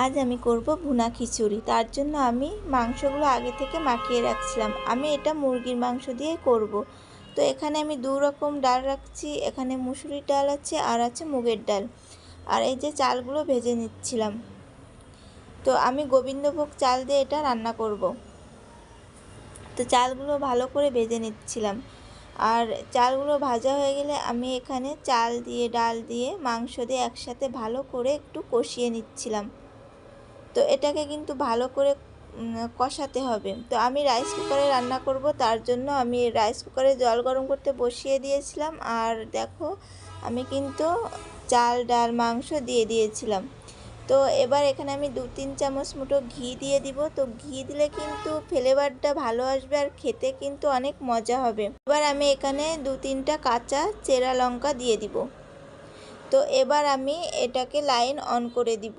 আজ আমি করব ভুনা খিচুড়ি। তার জন্য আমি মাংসগুলো আগে থেকে মাখিয়ে রাখছিলাম। আমি এটা মুরগির মাংস দিয়েই করব। তো এখানে আমি দু রকম ডাল রাখছি। এখানে মুসুরির ডাল আছে আর আছে মুগের ডাল। আর এই যে চালগুলো ভেজে নিচ্ছিলাম। তো আমি গোবিন্দভোগ চাল দিয়ে এটা রান্না করব। তো চালগুলো ভালো করে ভেজে নিচ্ছিলাম। আর চালগুলো ভাজা হয়ে গেলে আমি এখানে চাল দিয়ে ডাল দিয়ে মাংস দিয়ে একসাথে ভালো করে একটু কষিয়ে নিচ্ছিলাম। তো এটাকে কিন্তু ভালো করে কষাতে হবে। তো আমি রাইস কুকারে রান্না করব, তার জন্য আমি রাইস কুকারে জল গরম করতে বসিয়ে দিয়েছিলাম। আর দেখো আমি কিন্তু চাল ডাল মাংস দিয়ে দিয়েছিলাম। তো এবার এখানে আমি 2-3 চামচ মতো ঘি দিয়ে দিব। তো ঘি দিলে কিন্তু ফ্লেভারটা ভালো আসবে আর খেতে কিন্তু অনেক মজা হবে। এবার আমি এখানে 2-3টা কাঁচা চেরা লঙ্কা দিয়ে দিব। তো এবার আমি এটাকে লাইন অন করে দিব।